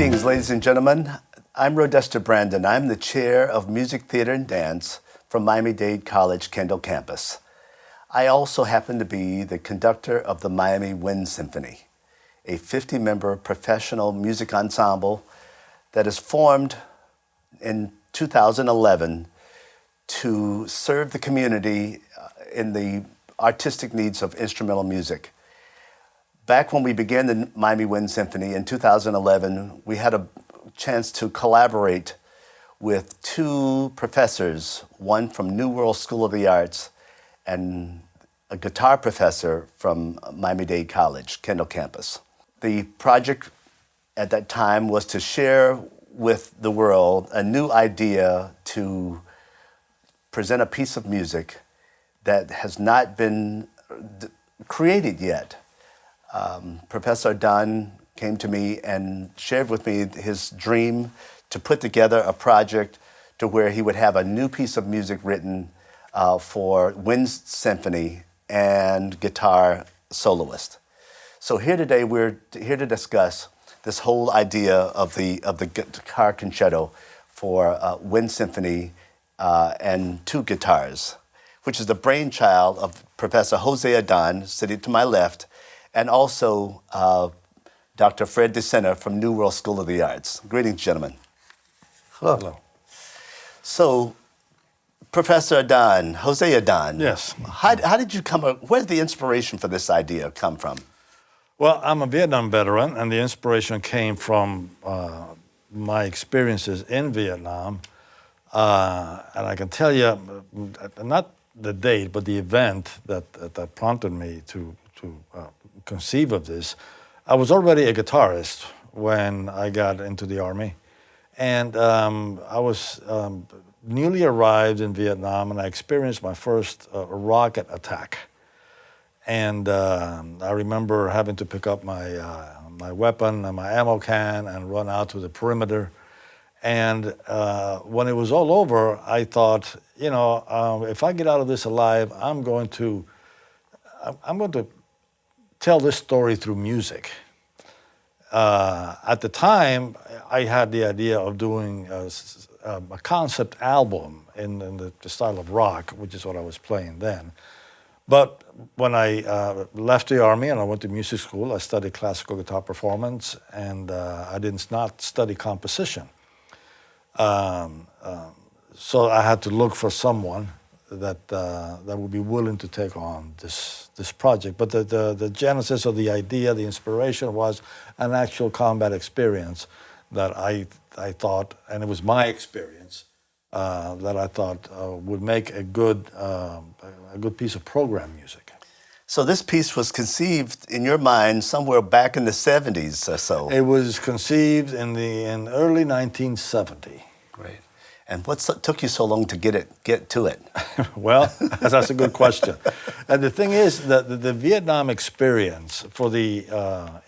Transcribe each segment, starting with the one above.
Greetings, ladies and gentlemen. I'm Rodester Brandon. I'm the chair of Music, Theater, and Dance from Miami-Dade College Kendall campus. I also happen to be the conductor of the Miami Wind Symphony, a 50-member professional music ensemble that is formed in 2011 to serve the community in the artistic needs of instrumental music. Back when we began the Miami Wind Symphony in 2011, we had a chance to collaborate with two professors, one from New World School of the Arts and a guitar professor from Miami-Dade College, Kendall campus. The project at that time was to share with the world a new idea to present a piece of music that has not been created yet. Professor Aldan came to me and shared with me his dream to put together a project to where he would have a new piece of music written for wind symphony and guitar soloist. So here today, we're here to discuss this whole idea of the guitar concerto for wind symphony and two guitars, which is the brainchild of Professor José Aldan, sitting to my left, and also Dr. Fred DeSena from New World School of the Arts. Greetings, gentlemen. Hello. Hello. So, Professor Aldan, José Aldan. Yes. How did you come up, where did the inspiration for this idea come from? Well, I'm a Vietnam veteran, and the inspiration came from my experiences in Vietnam. And I can tell you, not the date, but the event that prompted me to conceive of this. I was already a guitarist when I got into the Army, and I was newly arrived in Vietnam, and I experienced my first rocket attack. And I remember having to pick up my weapon and my ammo can and run out to the perimeter. And when it was all over, I thought, you know, if I get out of this alive, I'm going to tell this story through music. At the time, I had the idea of doing a concept album in the style of rock, which is what I was playing then. But when I left the Army and I went to music school, I studied classical guitar performance, and I did not study composition. So I had to look for someone that would be willing to take on this project. But the genesis of the idea, the inspiration, was an actual combat experience that I thought, and it was my experience, that I thought would make a good piece of program music. So this piece was conceived in your mind somewhere back in the 70s or so. It was conceived in early 1970. Great. And what took you so long to get to it? Well, that's a good question. And the thing is that the Vietnam experience for the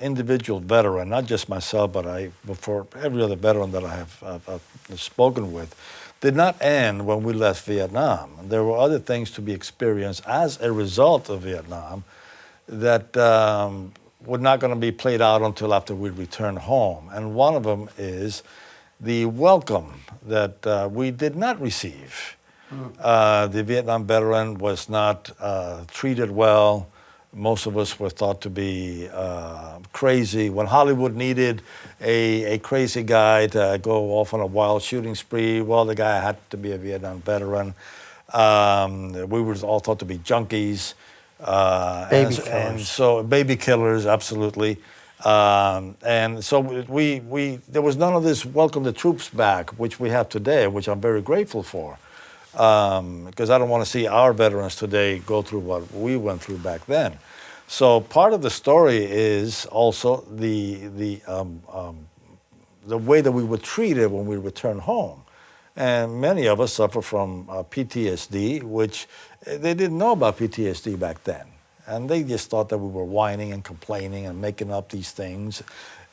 individual veteran, not just myself, but for every other veteran that I have spoken with, did not end when we left Vietnam. There were other things to be experienced as a result of Vietnam that were not going to be played out until after we returned home. And one of them is the welcome that we did not receive. The Vietnam veteran was not treated well. Most of us were thought to be crazy. When Hollywood needed a crazy guy to go off on a wild shooting spree, well, the guy had to be a Vietnam veteran. We were all thought to be junkies. Baby killers. And so, baby killers, absolutely. And so there was none of this welcome the troops back, which we have today, which I'm very grateful for. Because I don't want to see our veterans today go through what we went through back then. So part of the story is also the way that we were treated when we returned home. And many of us suffer from PTSD, which they didn't know about PTSD back then. And they just thought that we were whining and complaining and making up these things.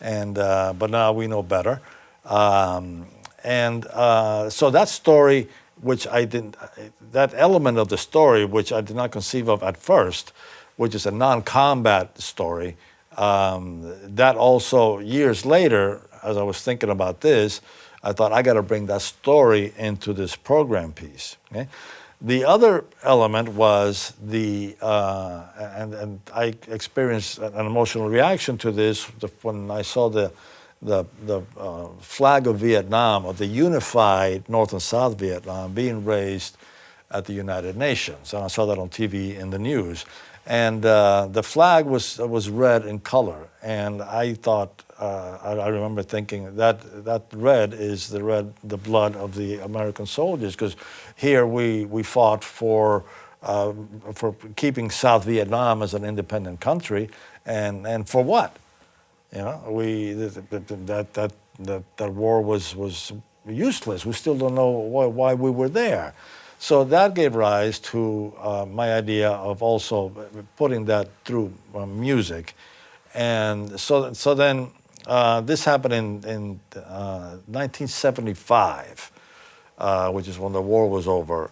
And but now we know better. So that story, which that element of the story, which I did not conceive of at first, which is a non-combat story, that also years later as I was thinking about this, I thought I got to bring that story into this program piece. Okay? The other element was and I experienced an emotional reaction to this when I saw the flag of Vietnam, of the unified North and South Vietnam, being raised at the United Nations, and I saw that on TV in the news. And the flag was red in color, and I thought, I remember thinking that red is the blood of the American soldiers, because here we fought for keeping South Vietnam as an independent country, and for what? You know, that war was useless. We still don't know why we were there. So that gave rise to my idea of also putting that through music. And so then this happened in 1975, which is when the war was over.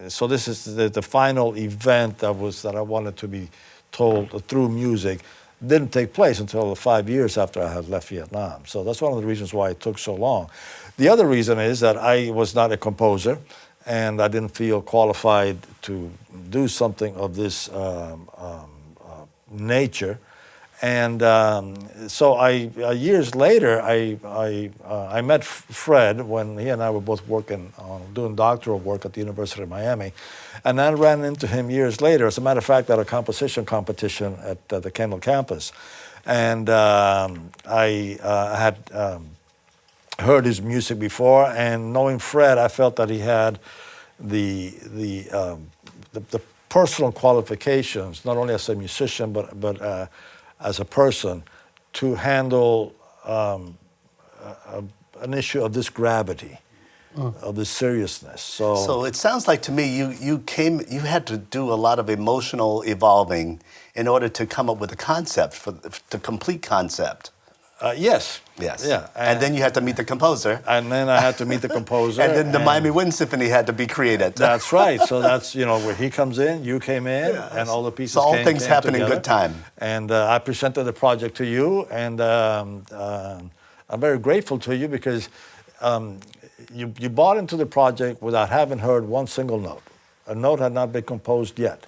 So this is the final event that I wanted to be told through music. Didn't take place until 5 years after I had left Vietnam. So that's one of the reasons why it took so long. The other reason is that I was not a composer, and I didn't feel qualified to do something of this nature. And so years later, I met Fred when he and I were both working on doing doctoral work at the University of Miami. And I ran into him years later, as a matter of fact, at a composition competition at the Kendall campus. And I had heard his music before, and knowing Fred, I felt that he had the personal qualifications, not only as a musician, but as a person, to handle an issue of this gravity, of this seriousness. So it sounds like to me you had to do a lot of emotional evolving in order to come up with a concept, for the complete concept. Yes. Yes. Yeah. And then you had to meet the composer. And then I had to meet the composer. And then the Miami Wind Symphony had to be created. That's right. So that's, where he comes in, you came in, and all the pieces so all came things happen together. in good time. And I presented the project to you, and I'm very grateful to you because you bought into the project without having heard one single note. A note had not been composed yet.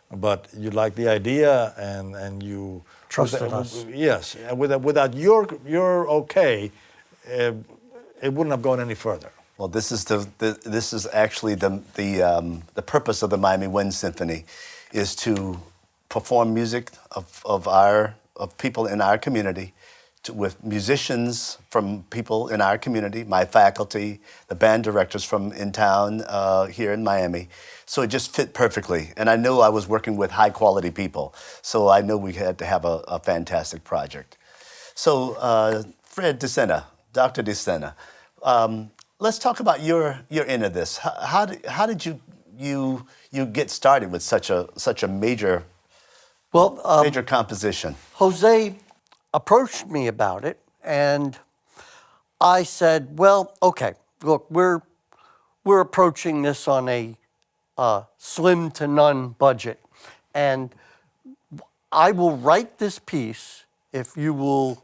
But you liked the idea, and you trusted us. Yes, and without your okay, it wouldn't have gone any further. Well, this is actually the purpose of the Miami Wind Symphony, is to perform music of people in our community, with musicians from people in our community, my faculty, the band directors from in town here in Miami. So it just fit perfectly. And I knew I was working with high quality people. So I knew we had to have a fantastic project. So Fred DeSena, Dr. DeSena, let's talk about your end of this. How did you get started with such a major composition? José approached me about it, and I said, well, okay, look, we're approaching this on a slim to none budget, and I will write this piece if you will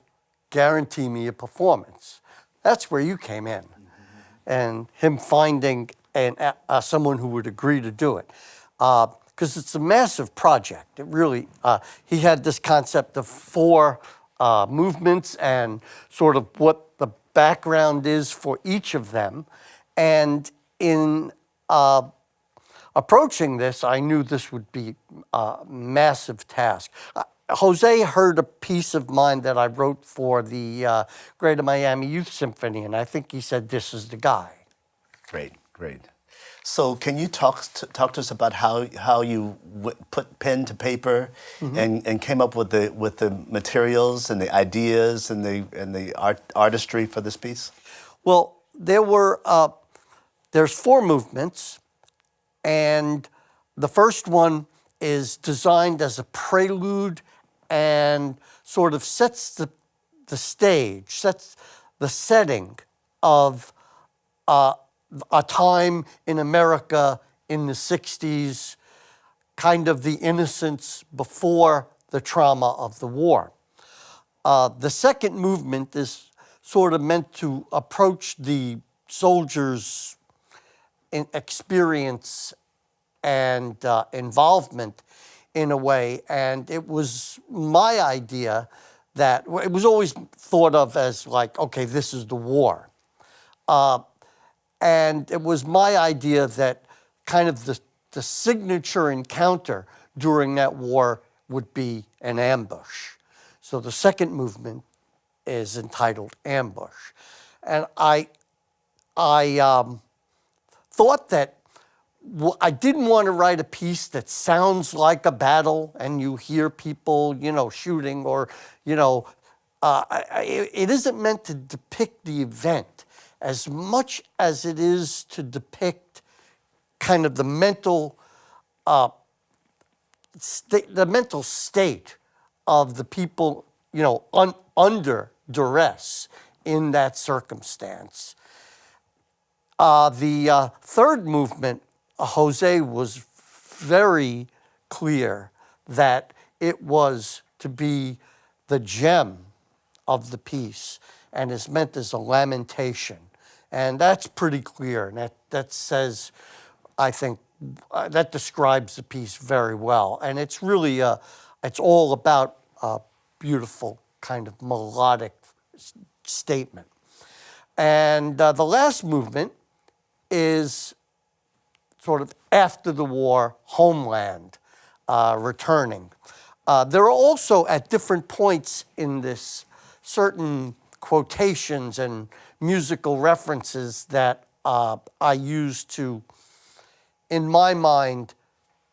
guarantee me a performance. That's where you came in, and him finding someone who would agree to do it. Because it's a massive project. It really, he had this concept of 4 movements and sort of what the background is for each of them. And in approaching this, I knew this would be a massive task. José heard a piece of mine that I wrote for the Greater Miami Youth Symphony, and I think he said, this is the guy. Great. So can you talk to us about how you put pen to paper and came up with the materials and the ideas and the artistry for this piece? Well, there's 4 movements, and the first one is designed as a prelude and sort of sets the stage, sets the setting of a time in America in the 60s, kind of the innocence before the trauma of the war. The second movement is sort of meant to approach the soldiers' experience and involvement in a way. And it was my idea that it was always thought of as like, okay, this is the war. And it was my idea that kind of the signature encounter during that war would be an ambush. So the second movement is entitled Ambush. And I thought that I didn't want to write a piece that sounds like a battle and you hear people, shooting or, it isn't meant to depict the event as much as it is to depict kind of the mental state of the people, under duress in that circumstance. The third movement, José was very clear that it was to be the gem of the piece and is meant as a lamentation. And that's pretty clear. And that says, I think, that describes the piece very well. And it's really, it's all about a beautiful kind of melodic statement. And the last movement is sort of after the war, homeland, returning. There are also at different points in this certain quotations and musical references that I use to, in my mind,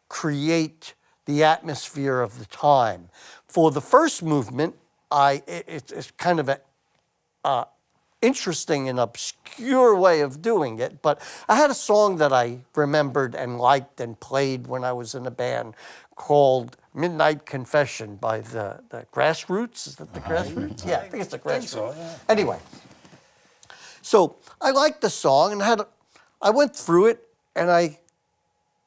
create the atmosphere of the time. For the first movement, it's kind of a interesting and obscure way of doing it, but I had a song that I remembered and liked and played when I was in a band called Midnight Confession by the Grassroots. Is that the Grassroots? Yeah, I think it's the Grassroots. So, yeah. Anyway, so I liked the song and I went through it and I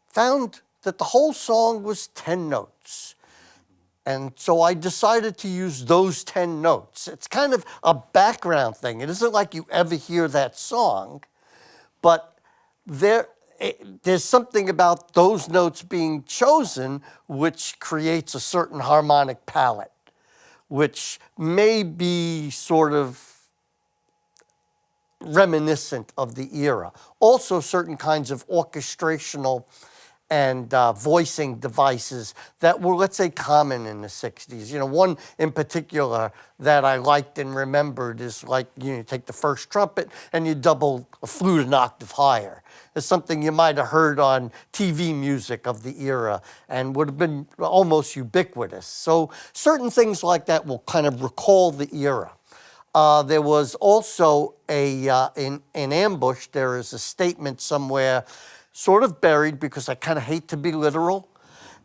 found that the whole song was 10 notes. And so I decided to use those 10 notes. It's kind of a background thing. It isn't like you ever hear that song, but there's something about those notes being chosen which creates a certain harmonic palette, which may be sort of reminiscent of the era. Also certain kinds of orchestrational and voicing devices that were, let's say, common in the 60s. One in particular that I liked and remembered is like, you take the first trumpet and you double a flute an octave higher. It's something you might have heard on TV music of the era and would have been almost ubiquitous. So certain things like that will kind of recall the era. There was also in Ambush, there is a statement somewhere sort of buried, because I kind of hate to be literal,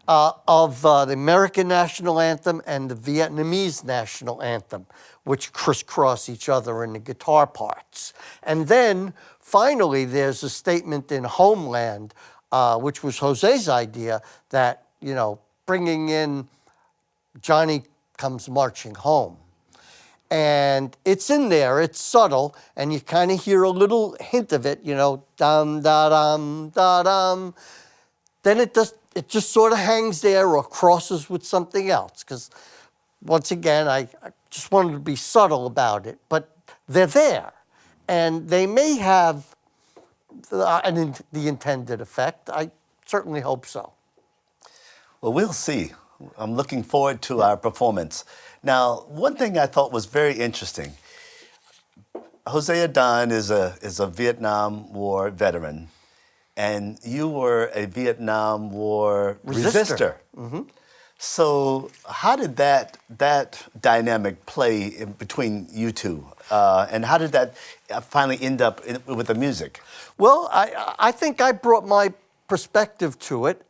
of the American national anthem and the Vietnamese national anthem, which crisscross each other in the guitar parts. And then, finally, there's a statement in Homeland, which was José's idea, that, bringing in Johnny Comes Marching Home. And it's in there, it's subtle, and you kind of hear a little hint of it, dum, da, dum, da, dum. Then it just sort of hangs there or crosses with something else. Because, once again, I just wanted to be subtle about it. But they're there, and they may have the intended effect. I certainly hope so. Well, we'll see. I'm looking forward to our performance. Now, one thing I thought was very interesting, José Aldan is a Vietnam War veteran, and you were a Vietnam War resistor. Mm-hmm. So how did that dynamic play in between you two? And how did that finally end up with the music? Well, I think I brought my perspective to it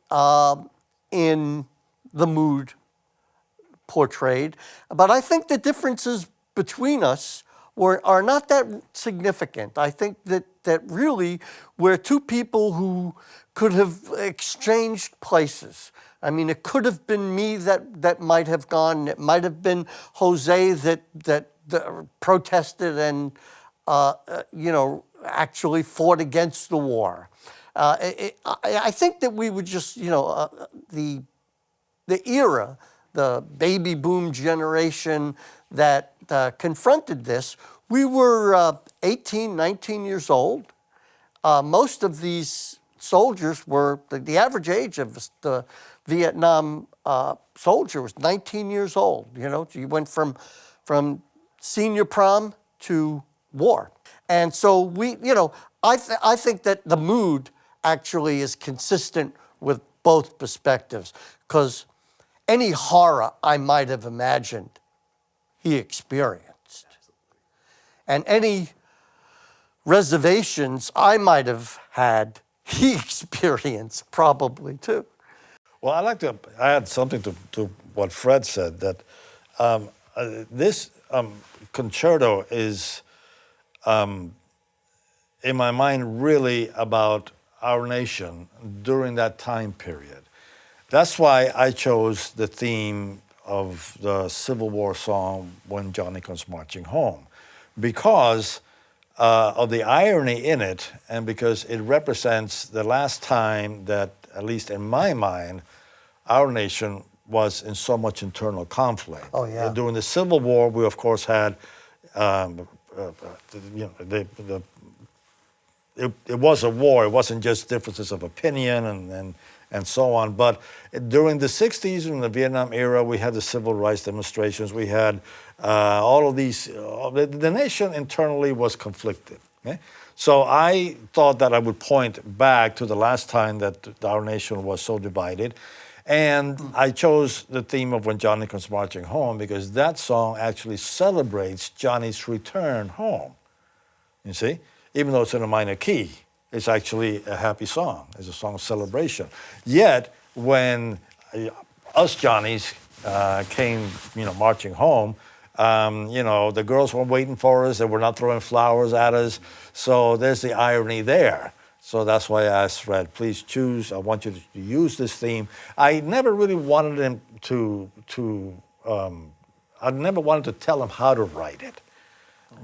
in the mood portrayed, but I think the differences between us are not that significant. I think that really we're two people who could have exchanged places. I mean, it could have been me that might have gone. It might have been Jose that protested and actually fought against the war. I think that we would just, the era, the baby boom generation that confronted this, we were 18, 19 years old. Most of these soldiers were, the average age of the Vietnam soldier was 19 years old. So you went from senior prom to war. And so I think that the mood actually is consistent with both perspectives, because any horror I might have imagined, he experienced. And any reservations I might have had, he experienced probably too. Well, I'd like to add something to what Fred said, that this concerto is, in my mind, really about our nation during that time period. That's why I chose the theme of the Civil War song, When Johnny Comes Marching Home, because of the irony in it, and because it represents the last time that, at least in my mind, our nation was in so much internal conflict. Oh, yeah. During the Civil War, we of course had, it was a war. It wasn't just differences of opinion and so on. But during the 60s, in the Vietnam era, we had the civil rights demonstrations. We had all of these. The nation internally was conflicted. Okay? So I thought that I would point back to the last time that our nation was so divided. And I chose the theme of When Johnny Comes Marching Home because that song actually celebrates Johnny's return home. You see? Even though it's in a minor key, it's actually a happy song. It's a song of celebration. Yet, when us Johnnies came, marching home, the girls were waiting for us. They were not throwing flowers at us. So there's the irony there. So that's why I asked Fred, please choose. I want you to use this theme. I never really wanted him I never wanted to tell him how to write it.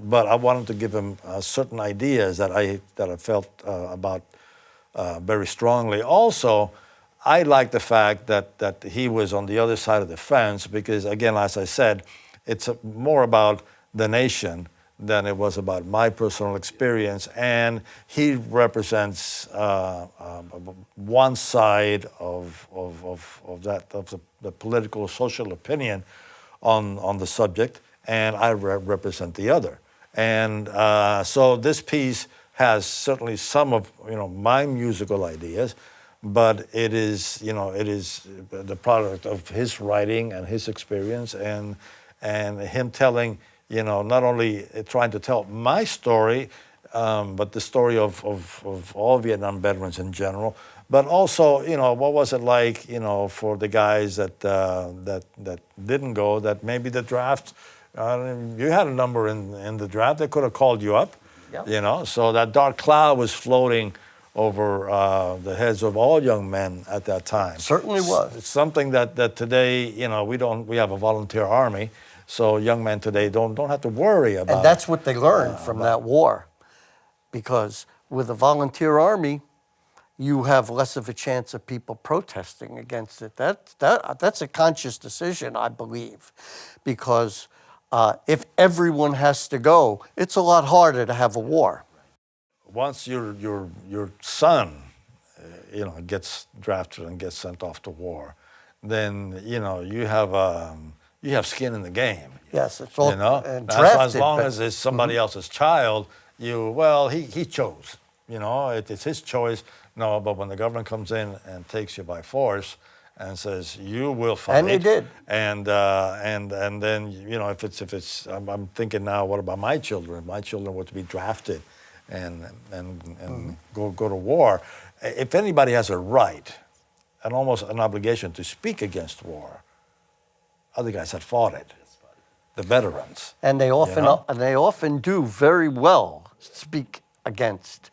But I wanted to give him certain ideas that I felt about very strongly. Also, I like the fact that he was on the other side of the fence because, again, as I said, it's more about the nation than it was about my personal experience. And he represents one side of the political, social opinion on the subject, and I represent the other. And so this piece has certainly some of my musical ideas, but it is the product of his writing and his experience and him telling not only trying to tell my story, but the story of all Vietnam veterans in general. But also, what was it like, for the guys that didn't go, that maybe the draft. You had a number in the draft. They could have called you up, Yep. So that dark cloud was floating over the heads of all young men at that time. Certainly was. It's something that today, we have a volunteer army, so young men today don't have to worry about. And that's what they learned from that war, because with a volunteer army, you have less of a chance of people protesting against it. That's a conscious decision, I believe, because if everyone has to go, it's a lot harder to have a war. Once your son, gets drafted and gets sent off to war, then you have skin in the game. Yes, it's all drafted, as long as it's somebody else's child, he chose. It's his choice. No, but when the government comes in and takes you by force and says you will fight, and they did, and then if it's I'm thinking now, what about my children? If my children were to be drafted and go to war. If anybody has a right and almost an obligation to speak against war, other guys had fought it, the veterans, and they often do very well speak against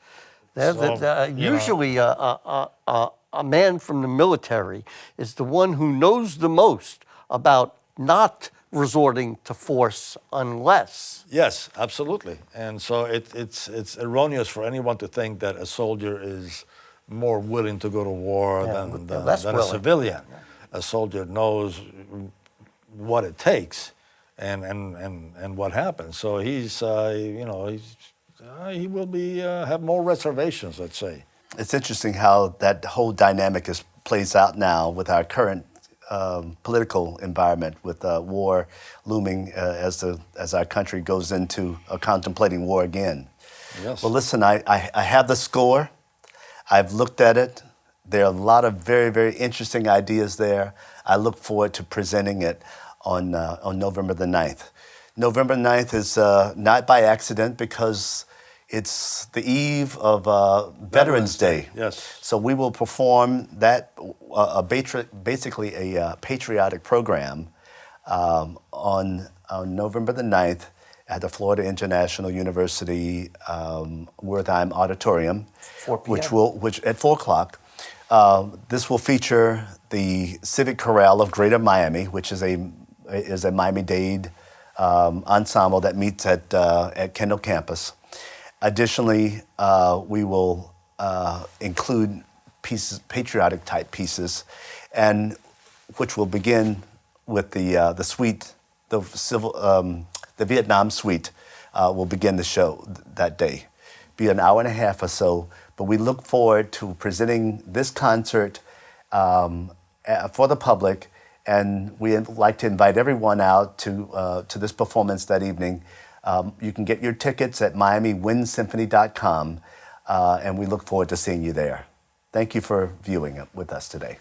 Usually, a man from the military is the one who knows the most about not resorting to force unless. Yes, absolutely. And so it's erroneous for anyone to think that a soldier is more willing to go to war than a civilian. A soldier knows what it takes and what happens. So he's, he will be have more reservations, let's say. It's interesting how that whole dynamic plays out now with our current political environment, with war looming as our country goes into contemplating war again. Yes. Well, listen, I have the score. I've looked at it. There are a lot of very, very interesting ideas there. I look forward to presenting it on November the 9th. November 9th is not by accident, because it's the eve of Veterans Day. Yes. So we will perform that, basically a patriotic program on November the 9th at the Florida International University Wertheim Auditorium, 4 p.m. which at 4 o'clock. This will feature the Civic Chorale of Greater Miami, which is a Miami-Dade ensemble that meets at Kendall campus. Additionally, we will include patriotic type pieces, and which will begin with the suite, the Vietnam suite will begin the show that day. Be an hour and a half or so, but we look forward to presenting this concert for the public, and we'd like to invite everyone out to this performance that evening. You can get your tickets at MiamiWindSymphony.com, and we look forward to seeing you there. Thank you for viewing it with us today.